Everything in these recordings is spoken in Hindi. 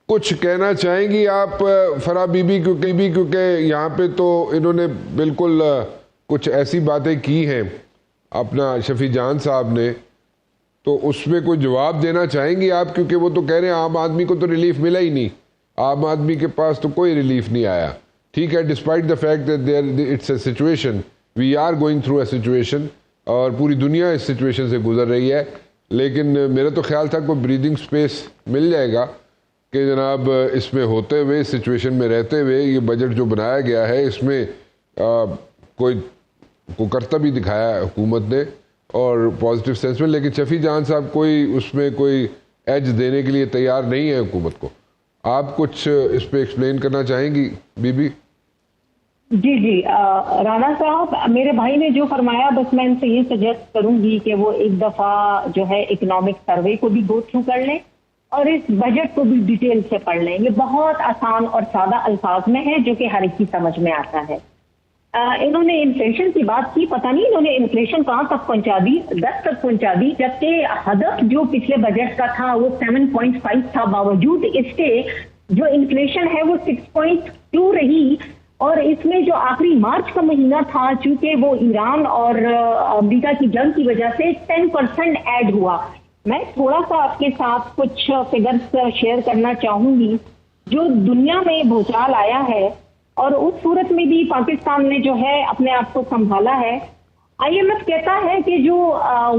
कुछ कहना चाहेंगी आप फराह बीबी, क्योंकि यहाँ पे तो इन्होंने बिल्कुल कुछ ऐसी बातें की हैं अपना शफी जान साहब ने, तो उसमें कोई जवाब देना चाहेंगी आप? क्योंकि वो तो कह रहे हैं आम आदमी को तो रिलीफ मिला ही नहीं, आम आदमी के पास तो कोई रिलीफ नहीं आया। ठीक है, despite the fact that there it's a situation, we are going through a situation और पूरी दुनिया इस सिचुएशन से गुजर रही है, लेकिन मेरा तो ख्याल था कोई ब्रीदिंग स्पेस मिल जाएगा कि जनाब इसमें होते हुए, इस सिचुएशन में रहते हुए ये बजट जो बनाया गया है इसमें कोई करतब भी दिखाया है हुकूमत ने और पॉजिटिव सेंस में, लेकिन शफी जान साहब कोई उसमें कोई एज देने के लिए तैयार नहीं है हुकूमत को। आप कुछ इस पे एक्सप्लेन करना चाहेंगी बीबी? जी जी, राना साहब, मेरे भाई ने जो फरमाया, बस मैं इनसे ये सजेस्ट करूंगी कि वो एक दफा जो है इकोनॉमिक सर्वे को भी गो थ्रू कर लें और इस बजट को भी डिटेल से पढ़ लें। ये बहुत आसान और सादा अल्फाज में है जो कि हर एक की समझ में आता है। इन्होंने इन्फ्लेशन की बात की, पता नहीं इन्होंने इन्फ्लेशन कहां तक पहुंचा दी, 10 तक पहुंचा दी, जबकि हदफ जो पिछले बजट का था वो 7.5 था। बावजूद इसके जो इन्फ्लेशन है वो 6.2 रही और इसमें जो आखिरी मार्च का महीना था, चूंकि वो ईरान और अमेरिका की जंग की वजह से 10% ऐड हुआ। मैं थोड़ा सा आपके साथ कुछ फिगर्स शेयर करना चाहूंगी। जो दुनिया में भूचाल आया है और उस सूरत में भी पाकिस्तान ने जो है अपने आप को संभाला है। IMF कहता है कि जो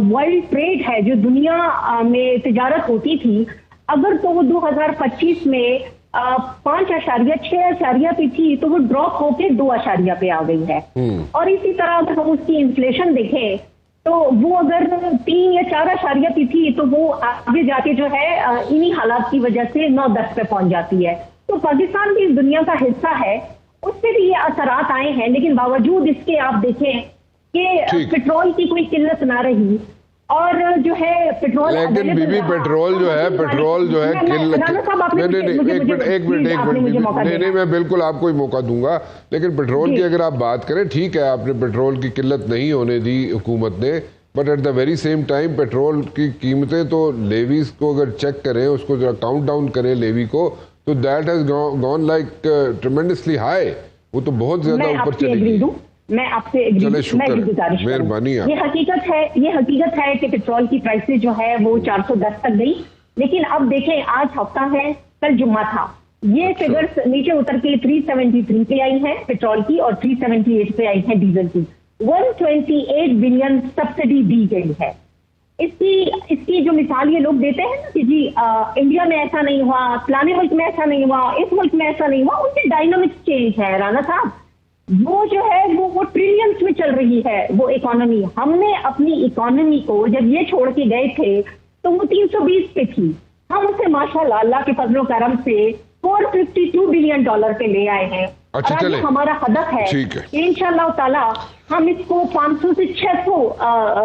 वर्ल्ड ट्रेड है, जो दुनिया में तिजारत होती थी, अगर तो वो 2025 में 5.6 पे थी तो वो ड्रॉप होके 2 पे आ गई है। और इसी तरह अगर हम उसकी इन्फ्लेशन देखें तो वो अगर 3 या 4 पे थी तो वो आगे जाके जो है इन्हीं हालात की वजह से 9-10 पे पहुंच जाती है। तो पाकिस्तान भी इस दुनिया का हिस्सा है, उससे भी ये असरात आए हैं, लेकिन बावजूद इसके आप देखें कि पेट्रोल की कोई किल्लत ना रही और जो है पेट्रोल, लेकिन बीबी पेट्रोल जो है नहीं, मैं बिल्कुल आपको ही मौका दूंगा, लेकिन पेट्रोल की अगर आप बात करें, ठीक है आपने पेट्रोल की किल्लत नहीं होने दी हुकूमत ने, but at the very same time petrol की कीमतें तो लेवीज को अगर चेक करें, उसको जरा काउंट डाउन करें लेवी को, तो that has gone like tremendously high, वो तो बहुत ज्यादा ऊपर चली गई। मैं आपसे मेहरबानी। ये हकीकत है कि पेट्रोल की प्राइसेस जो है वो 410 तक गई, लेकिन अब देखें आज हफ्ता है, कल जुम्मा था, ये फिगर्स नीचे उतर के 373 पे आई है पेट्रोल की और 378 पे आई है डीजल की। 128 बिलियन सब्सिडी दी गई है। इसकी जो मिसाल ये लोग देते हैं ना कि जी इंडिया में ऐसा नहीं हुआ, फलाने मुल्क में ऐसा नहीं हुआ, इस मुल्क में ऐसा नहीं हुआ, उनके डायनामिक्स चेंज है राना साहब। वो जो है वो ट्रिलियंस में चल रही है वो इकोनॉमी। हमने अपनी इकोनॉमी को जब ये छोड़ के गए थे तो वो 320 पे थी, हम उसे माशाल्लाह अल्लाह के फजलो करम से $452 बिलियन पे ले आए हैं। अच्छा, चले हमारा हदफ है कि इंशाअल्लाह ताला हम इसको 500 से 600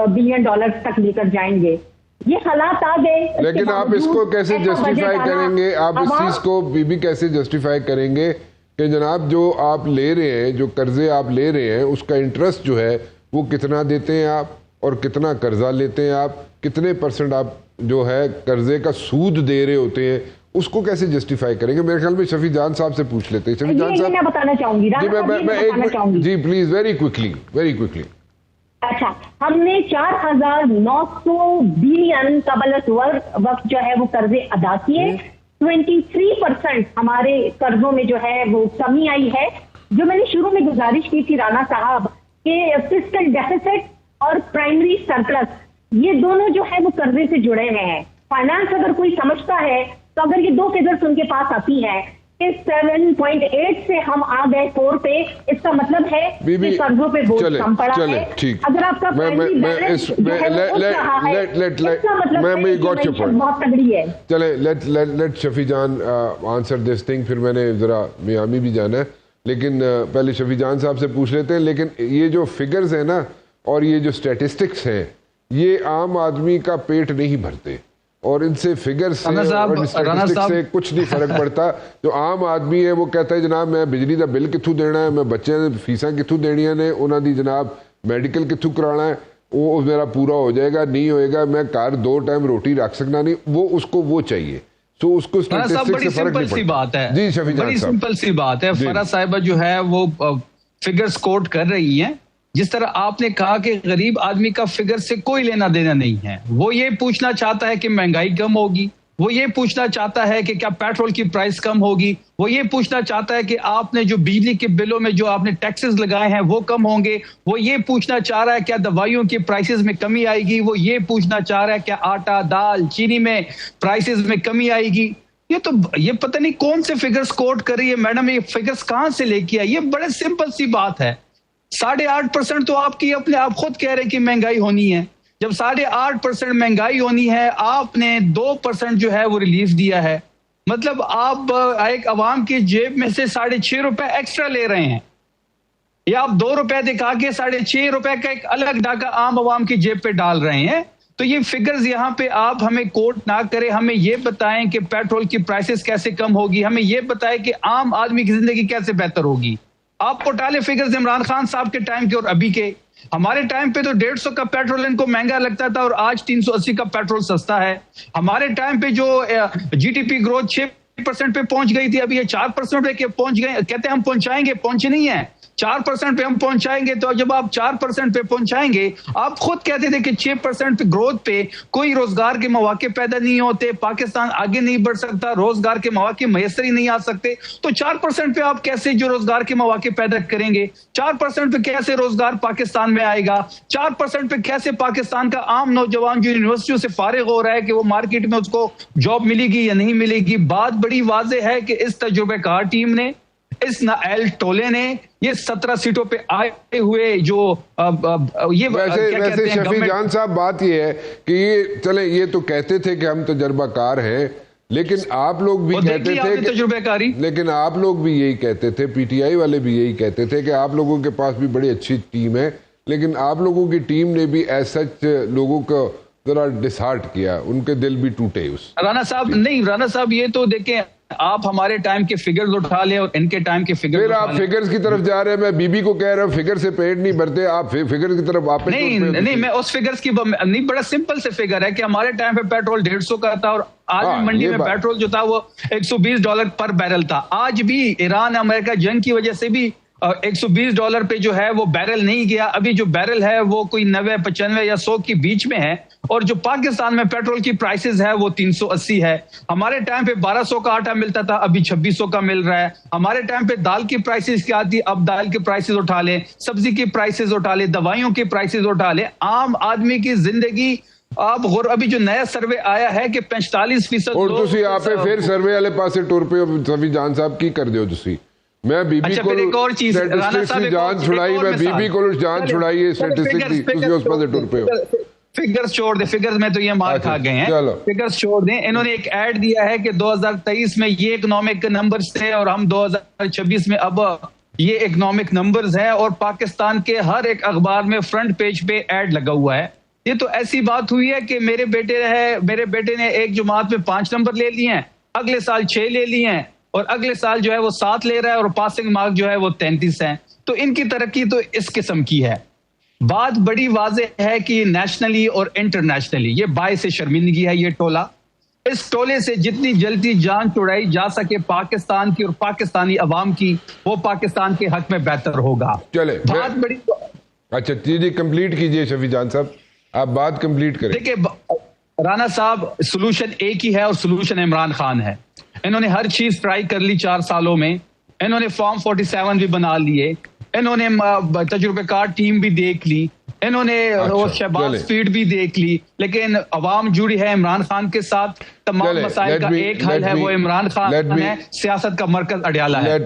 बिलियन डॉलर तक लेकर जाएंगे। ये हालात आ गए, लेकिन आप इसको कैसे जस्टिफाई करेंगे? आप इस चीज को बीबी कैसे जस्टिफाई करेंगे कि जनाब जो आप ले रहे हैं, जो कर्जे आप ले रहे हैं, उसका इंटरेस्ट जो है वो कितना देते हैं आप और कितना कर्जा लेते हैं आप, कितने % आप जो है कर्जे का सूद दे रहे होते हैं, उसको कैसे जस्टिफाई करेंगे? मेरे ख्याल में शफी जान साहब से पूछ लेते हैं। शफी जान साहब, मैं बताना चाहूंगी जी प्लीज, वेरी क्विकली। अच्छा, हमने 4,900 बिलियन वक्त जो है वो कर्जे अदा किए। 23% हमारे कर्जों में जो है वो कमी आई है। जो मैंने शुरू में गुजारिश की थी राना साहब कि फिस्कल डेफिसिट और प्राइमरी सरप्लस, ये दोनों जो है वो कर्जे से जुड़े हुए हैं। फाइनेंस अगर कोई समझता है तो अगर ये दो फिगर्स उनके पास आती है कि 7.8 से हम आ गए 4 पे, इसका मतलब है कि कर्जों पे बोझ कम पड़ा है। अगर आपका प्राइमरी बैलेंस जो है वो उठ रहा है, इसका मतलब है कि बहुत तगड़ी है। चले, लेट शफी जान आंसर दिस थिंग, फिर मैंने जरा मियामी भी जाना है, लेकिन पहले शफी जान साहब से पूछ लेते हैं। लेकिन ये जो फिगर्स है ना और ये जो स्टैटिस्टिक्स हैं, ये आम आदमी का पेट नहीं भरते और इनसे फिगर से और स्टैटिस्टिक्स से कुछ नहीं फर्क पड़ता। जो आम आदमी है वो कहता है जनाब मैं बिजली का बिल कितों देना है, मैं बच्चे फीसा कितों देनिया ने, उन्होंने जनाब मेडिकल कितों कराना है, वो मेरा पूरा हो जाएगा, नहीं होएगा, मैं घर 2 टाइम रोटी रख सकना नहीं, वो उसको वो चाहिए। तो उसको स्टैटिस्टिक्स बड़ी से फर्क सिंपल नहीं सी पड़ता। बात है जी शफी जान बड़ी साहब, सिंपल सी बात है। जी। फराह साहिबा जो है वो फिगर्स कोट कर रही हैं। जिस तरह आपने कहा कि गरीब आदमी का फिगर से कोई लेना देना नहीं है, वो ये पूछना चाहता है कि महंगाई कम होगी, वो ये पूछना चाहता है कि क्या पेट्रोल की प्राइस कम होगी, वो ये पूछना चाहता है कि आपने जो बिजली के बिलों में जो आपने टैक्सेस लगाए हैं वो कम होंगे, वो ये पूछना चाह रहा है क्या दवाइयों की प्राइसेस में कमी आएगी, वो ये पूछना चाह रहा है क्या आटा दाल चीनी में प्राइसेस में कमी आएगी। ये पता नहीं कौन से फिगर्स कोट कर रही है मैडम, ये फिगर्स कहां से लेके आई? ये बड़े सिंपल सी बात है। 8.5% तो आपकी अपने आप खुद कह रहे हैं कि महंगाई होनी है। जब 8.5% महंगाई होनी है, आपने 2% जो है वो रिलीफ दिया है। मतलब आप एक अवाम की जेब में से 6.5 रुपए एक्स्ट्रा ले रहे हैं, या आप 2 रुपए दिखा के 6.5 रुपए का एक अलग डाका आम अवाम की जेब पे डाल रहे हैं। तो ये फिगर्स यहाँ पे आप हमें कोट ना करें, हमें ये बताएं कि पेट्रोल की प्राइसेस कैसे कम होगी, हमें ये बताएं कि आम आदमी की जिंदगी कैसे बेहतर होगी। आप उठाले फिगर्स इमरान खान साहब के टाइम के और अभी के। हमारे टाइम पे तो 150 का पेट्रोल इनको महंगा लगता था और आज 380 का पेट्रोल सस्ता है। हमारे टाइम पे जो जीडीपी ग्रोथ 6% पे पहुंच गई थी, अभी ये 4% पे पहुंच गए। कहते हैं हम पहुंचाएंगे, पहुंचे नहीं है। 4% पे हम पहुंचाएंगे। तो जब आप 4% पे पहुंचाएंगे, आप खुद कहते थे कि 6% पे ग्रोथ पे कोई रोजगार के मौके पैदा नहीं होते, पाकिस्तान आगे नहीं बढ़ सकता, रोजगार के मौके मैसर ही नहीं आ सकते। तो 4% पे आप कैसे जो रोजगार के मौके पैदा करेंगे? 4% पे कैसे रोजगार पाकिस्तान में आएगा? 4% पे कैसे पाकिस्तान का आम नौजवान जो यूनिवर्सिटियों से फारिग हो रहा है कि वो मार्केट में उसको जॉब मिलेगी या नहीं मिलेगी? बात बड़ी वाज़ेह है कि इस तजुर्बेकार टीम ने, इस नाअहल टोले ने ये 17 सीटों पे आए हुए जो ये वैसे शफी जान साहब, बात ये है कि ये चले, ये तो कहते थे कि हम तजर्बाकार हैं, लेकिन आप लोग भी कहते थे कि तजुर्बेकारी, लेकिन आप लोग भी यही कहते थे, पीटीआई वाले भी यही कहते थे कि आप लोगों के पास भी बड़ी अच्छी टीम है, लेकिन आप लोगों की टीम ने भी ऐसा लोगों को जरा डिसहार्ट किया, उनके दिल भी टूटे। उस राना साहब नहीं, राना साहब ये तो देखें, आप हमारे टाइम के फिगर्स उठा ले और इनके टाइम के फिगर्स, फिर आप फिगर्स की तरफ जा रहे हैं। मैं बीबी को कह रहा हूँ फिगर से पेट नहीं भरते, आप फिगर की तरफ वापस नहीं, मैं उस फिगर्स की नहीं, बड़ा सिंपल से फिगर है कि हमारे टाइम पे पेट्रोल 150 का था और आज मंडी में पेट्रोल जो था वो $120 पर बैरल था। आज भी ईरान अमेरिका जंग की वजह से भी $120 पे जो है वो बैरल नहीं गया। अभी जो बैरल है वो कोई 90, 95 या 100 के बीच में है। और जो पाकिस्तान में पेट्रोल की प्राइसेस है वो 380 है। हमारे टाइम पे 1200 का आटा मिलता था, अभी 2600 का मिल रहा है। हमारे टाइम पे दाल की प्राइसेस क्या थी, अब दाल की प्राइसेस उठा ले, सब्जी की प्राइसेस उठा ले, दवाइयों की प्राइसेस उठा ले। आम आदमी की जिंदगी अब अभी जो नया सर्वे आया है कि 45% और तुसी आपे फिर सर्वे वाले पासे टुर पे सफी जान साहब की कर दियो तुसी। मैं बीबी को एक और चीज स्टैटिस्टिक्स की जान छुड़ाई, मैं बीबी को जान छुड़ाई स्टैटिस्टिक्स की, तुसी उस पासे टुर पे हो। फिगर्स छोड़ दे, फिगर्स में तो ये मार खा गए हैं, फिगर्स छोड़ दें। इन्होंने एक ऐड दिया है कि 2023 में ये इकोनॉमिक नंबर्स थे और हम 2026 में अब ये इकोनॉमिक नंबर्स हैं और पाकिस्तान के हर एक अखबार में फ्रंट पेज पे ऐड लगा हुआ है। ये तो ऐसी बात हुई है कि मेरे बेटे ने एक जमात में 5 नंबर ले लिए हैं, अगले साल 6 ले लिए हैं और अगले साल जो है वो 7 ले रहा है और पासिंग मार्क जो है वो 33 है। तो इनकी तरक्की तो इस किस्म की है। बात बड़ी वाज़ेह है कि नेशनली और इंटरनेशनली ये बायसे शर्मिंदगी है ये टोला। इस टोले से जितनी जल्दी जान छुड़ाई जा सके पाकिस्तान की और पाकिस्तानी अवाम की, वो पाकिस्तान के हक में बेहतर होगा। चले बात बड़ी, अच्छा जी कंप्लीट कीजिए शफी जान साहब, आप बात कंप्लीट करें। देखिए राना साहब, सोल्यूशन एक ही है और सोल्यूशन इमरान खान है। इन्होंने हर चीज ट्राई कर ली 4 सालों में। इन्होंने फॉर्म 47 भी बना लिए, इन्होंने तजुर्बेकार टीम भी देख ली, इन्होंने शहबाज स्पीड भी देख ली, लेकिन अवाम जुड़ी है इमरान खान के साथ। तमाम मसाइल का एक हल है, वो इमरान खान है, सियासत का मरकज अडयाला है।